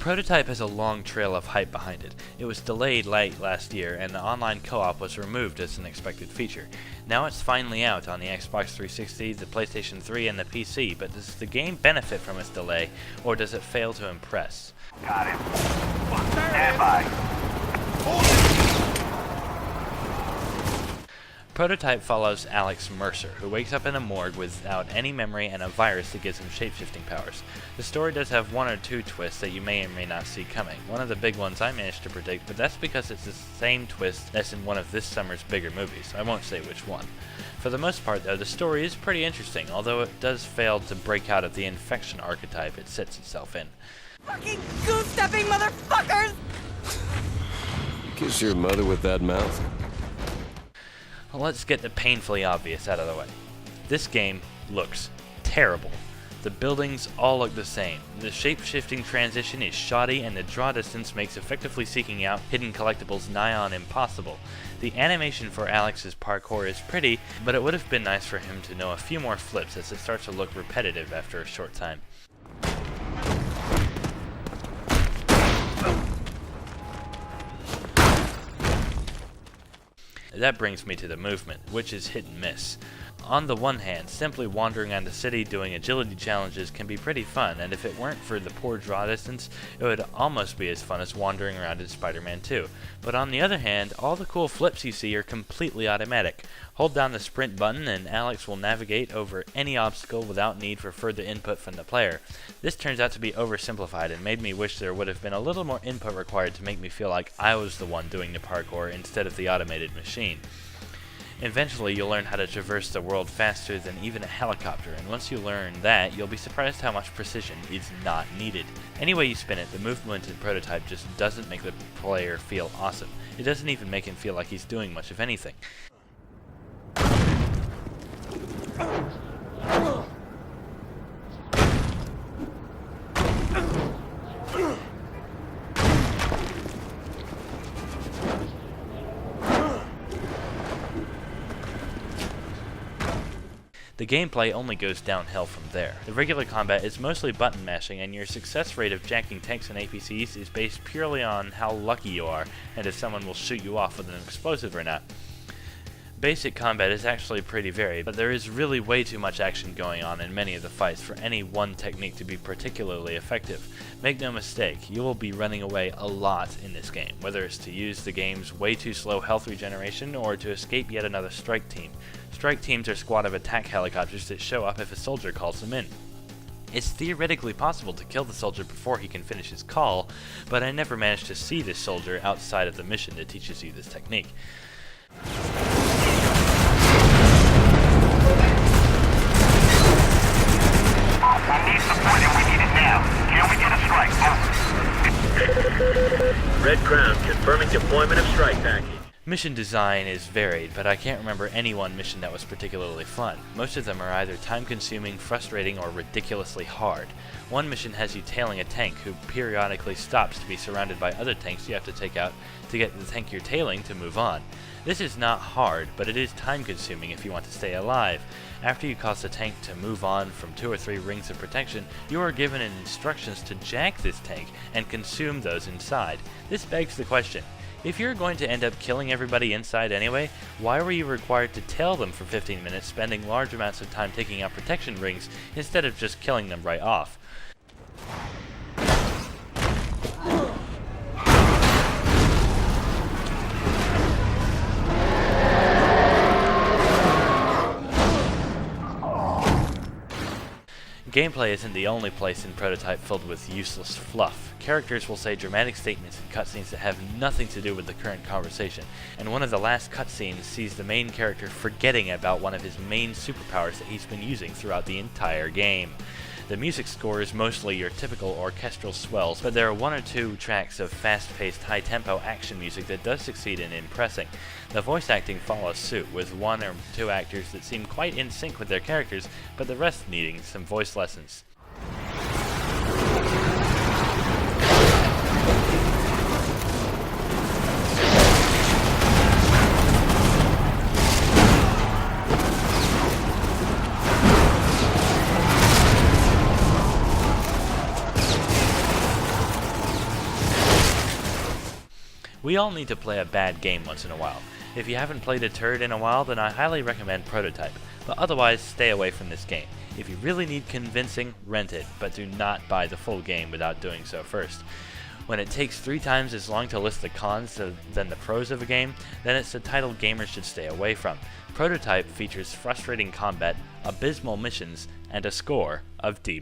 Prototype has a long trail of hype behind it. It was delayed late last year, and the online co-op was removed as an expected feature. Now it's finally out on the Xbox 360, the PlayStation 3, and the PC, but does the game benefit from its delay, or does it fail to impress? Got him. Stand by. Prototype follows Alex Mercer, who wakes up in a morgue without any memory and a virus that gives him shape-shifting powers. The story does have one or two twists that you may or may not see coming. One of the big ones I managed to predict, but that's because it's the same twist that's in one of this summer's bigger movies. I won't say which one. For the most part, though, the story is pretty interesting, although it does fail to break out of the infection archetype it sets itself in. Fucking goose-stepping motherfuckers! You kiss your mother with that mouth? Let's get the painfully obvious out of the way. This game looks terrible. The buildings all look the same. The shape-shifting transition is shoddy, and the draw distance makes effectively seeking out hidden collectibles nigh on impossible. The animation for Alex's parkour is pretty, but it would have been nice for him to know a few more flips, as it starts to look repetitive after a short time. That brings me to the movement, which is hit and miss. On the one hand, simply wandering around the city doing agility challenges can be pretty fun, and if it weren't for the poor draw distance, it would almost be as fun as wandering around in Spider-Man 2. But on the other hand, all the cool flips you see are completely automatic. Hold down the sprint button and Alex will navigate over any obstacle without need for further input from the player. This turns out to be oversimplified and made me wish there would have been a little more input required to make me feel like I was the one doing the parkour instead of the automated machine. Eventually, you'll learn how to traverse the world faster than even a helicopter, and once you learn that, you'll be surprised how much precision is not needed. Any way you spin it, the movement in Prototype just doesn't make the player feel awesome. It doesn't even make him feel like he's doing much of anything. The gameplay only goes downhill from there. The regular combat is mostly button mashing, and your success rate of jacking tanks and APCs is based purely on how lucky you are and if someone will shoot you off with an explosive or not. Basic combat is actually pretty varied, but there is really way too much action going on in many of the fights for any one technique to be particularly effective. Make no mistake, you will be running away a lot in this game, whether it's to use the game's way too slow health regeneration or to escape yet another strike team. Strike teams are a squad of attack helicopters that show up if a soldier calls them in. It's theoretically possible to kill the soldier before he can finish his call, but I never managed to see this soldier outside of the mission that teaches you this technique. We need support and we need it now. Can we get a strike? Over. Red Crown confirming deployment of strike package. Mission design is varied, but I can't remember any one mission that was particularly fun. Most of them are either time-consuming, frustrating, or ridiculously hard. One mission has you tailing a tank who periodically stops to be surrounded by other tanks you have to take out to get the tank you're tailing to move on. This is not hard, but it is time-consuming if you want to stay alive. After you cause the tank to move on from 2 or 3 rings of protection, you are given instructions to jack this tank and consume those inside. This begs the question, if you're going to end up killing everybody inside anyway, why were you required to tail them for 15 minutes, spending large amounts of time taking out protection rings instead of just killing them right off? Gameplay isn't the only place in Prototype filled with useless fluff. Characters will say dramatic statements in cutscenes that have nothing to do with the current conversation, and one of the last cutscenes sees the main character forgetting about one of his main superpowers that he's been using throughout the entire game. The music score is mostly your typical orchestral swells, but there are 1 or 2 tracks of fast-paced, high-tempo action music that does succeed in impressing. The voice acting follows suit, with 1 or 2 actors that seem quite in sync with their characters, but the rest needing some voice lessons. We all need to play a bad game once in a while. If you haven't played a turd in a while, then I highly recommend Prototype, but otherwise stay away from this game. If you really need convincing, rent it, but do not buy the full game without doing so first. When it takes 3 times as long to list the cons than the pros of a game, then it's a title gamers should stay away from. Prototype features frustrating combat, abysmal missions, and a score of D-.